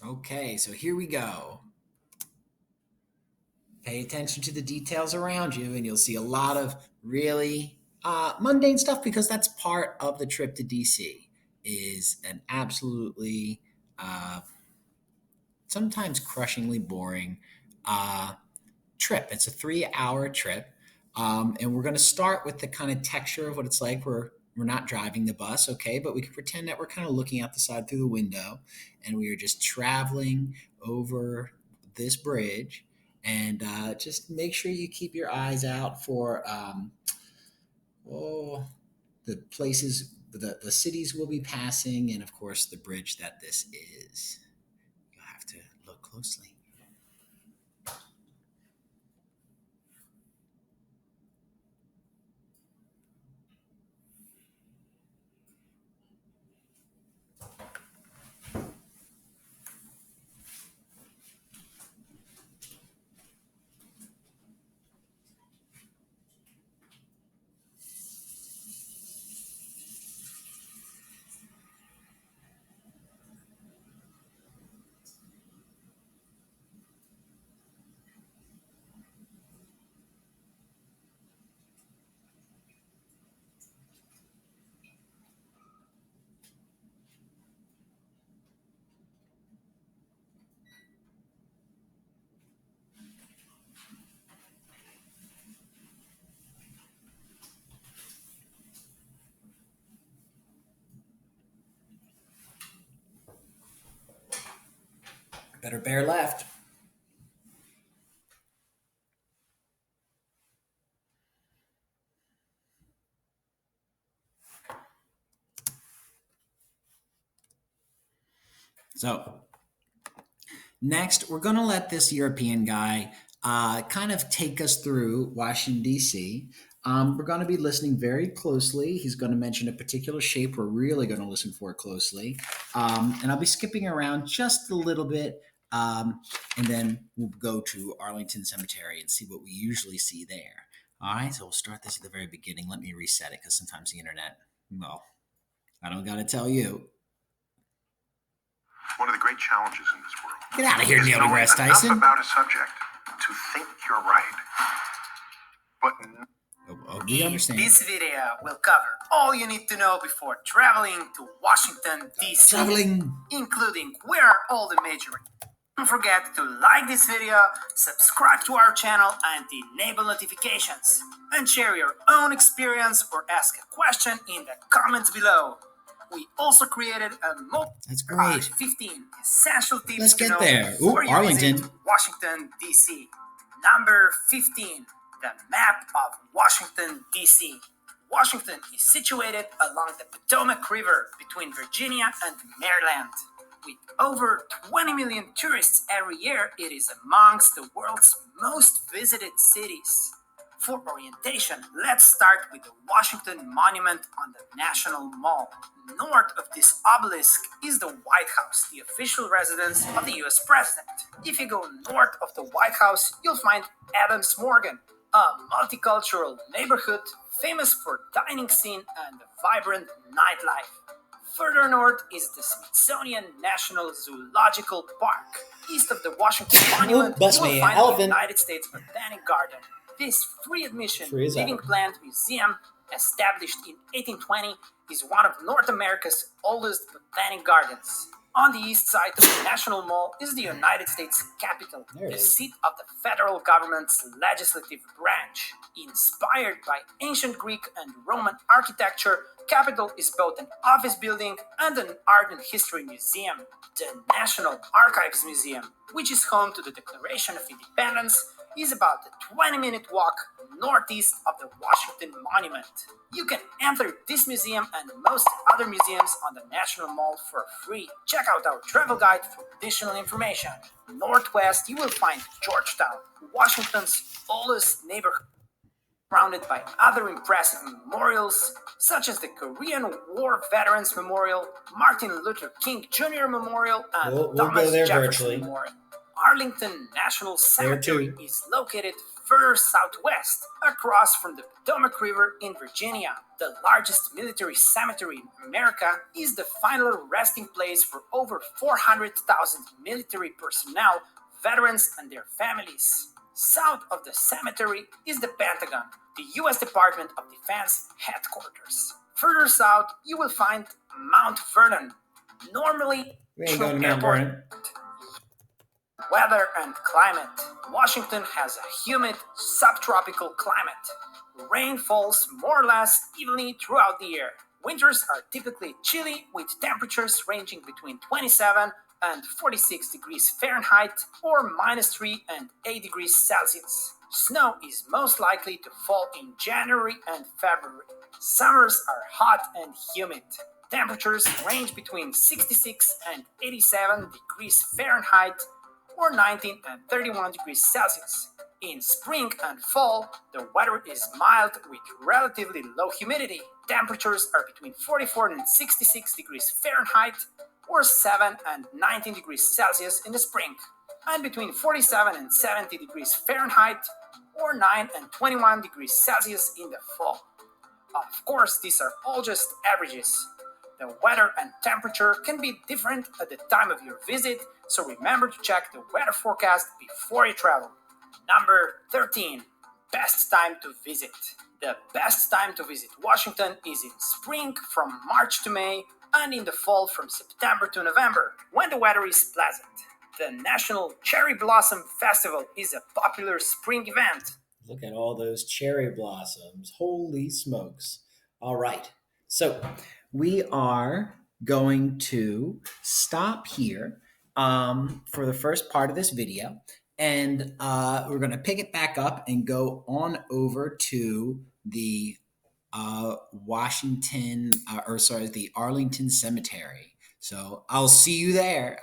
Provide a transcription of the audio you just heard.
Okay, so here we go. Pay attention to the details around you, and you'll see a lot of really mundane stuff because that's part of the trip to DC. Is an absolutely uh, sometimes crushingly boring uh, trip. It's a 3 hour trip. And we're going to start with the kind of texture of what it's like. We're not driving the bus, okay, but we can pretend that we're kind of looking out the side through the window and we are just traveling over this bridge. And just make sure you keep your eyes out for oh, the places, the cities we'll be passing, and of course, the bridge that this is. You'll have to look closely. Better bear left. So next, we're going to let this European guy kind of take us through Washington, D.C. We're going to be listening very closely. He's going to mention a particular shape. We're really going to listen for it closely. And I'll be skipping around just a little bit. And then we'll go to Arlington Cemetery and see what we usually see there. All right, so we'll start this at the very beginning. Let me reset it because sometimes the internet, well, I don't got to tell you. One of the great challenges in this world Get out of here, is Neil knowing deGrasse enough Tyson. about a subject to think you're right. But We understand. This video will cover all you need to know before traveling to Washington, D.C., Traveling. including where are all the major. Don't forget to like this video, subscribe to our channel, and enable notifications. And share your own experience or ask a question in the comments below. We also created a That's great. 15 essential tips Let's to get know there. before you Arlington. visit Washington, D.C. Number 15, the map of Washington, D.C. Washington is situated along the Potomac River between Virginia and Maryland. With over 20 million tourists every year, it is amongst the world's most visited cities. For orientation, let's start with the Washington Monument on the National Mall. North of this obelisk is the White House, the official residence of the US President. If you go north of the White House, you'll find Adams Morgan, a multicultural neighborhood famous for dining scene and a vibrant nightlife. Further north is the Smithsonian National Zoological Park. East of the Washington Monument, bust you will me, find elephant. the United States Botanic Garden. This free admission Free as living ever. plant museum, established in 1820, is one of North America's oldest botanic gardens. On the east side of the National Mall is the United States Capitol, There it the is. seat of the federal government's legislative branch. Inspired by ancient Greek and Roman architecture, Capitol is both an office building and an art and history museum. The National Archives Museum, which is home to the Declaration of Independence, is about a 20-minute walk northeast of the Washington Monument. You can enter this museum and most other museums on the National Mall for free. Check out our travel guide for additional information. Northwest, you will find Georgetown, Washington's oldest neighborhood, surrounded by other impressive memorials, such as the Korean War Veterans Memorial, Martin Luther King Jr. Memorial, and We'll go Thomas there Jefferson virtually. Memorial. Arlington National Cemetery too. is located Further southwest, across from the Potomac River in Virginia, the largest military cemetery in America, is the final resting place for over 400,000 military personnel, veterans, and their families. South of the cemetery is the Pentagon, the U.S. Department of Defense headquarters. Further south, you will find Mount Vernon. Normally, We ain't going to Mount Vernon. Weather and climate. Washington has a humid subtropical climate. Rain falls more or less evenly throughout the year. Winters are typically chilly with temperatures ranging between 27 and 46 degrees Fahrenheit or -3 and 8 degrees Celsius. Snow is most likely to fall in January and February. Summers are hot and humid. Temperatures range between 66 and 87 degrees Fahrenheit or 19 and 31 degrees Celsius. In spring and fall, the weather is mild with relatively low humidity. Temperatures are between 44 and 66 degrees Fahrenheit or 7 and 19 degrees Celsius in the spring, and between 47 and 70 degrees Fahrenheit or 9 and 21 degrees Celsius in the fall. Of course, these are all just averages. The weather and temperature can be different at the time of your visit, so remember to check the weather forecast before you travel. Number 13. Best time to visit. The best time to visit Washington is in spring from March to May and in the fall from September to November, when the weather is pleasant. The National Cherry Blossom Festival is a popular spring event. Look at all those cherry blossoms. Holy smokes. All right. So we are going to stop here for the first part of this video. And we're going to pick it back up and go on over to the the Arlington Cemetery. So I'll see you there.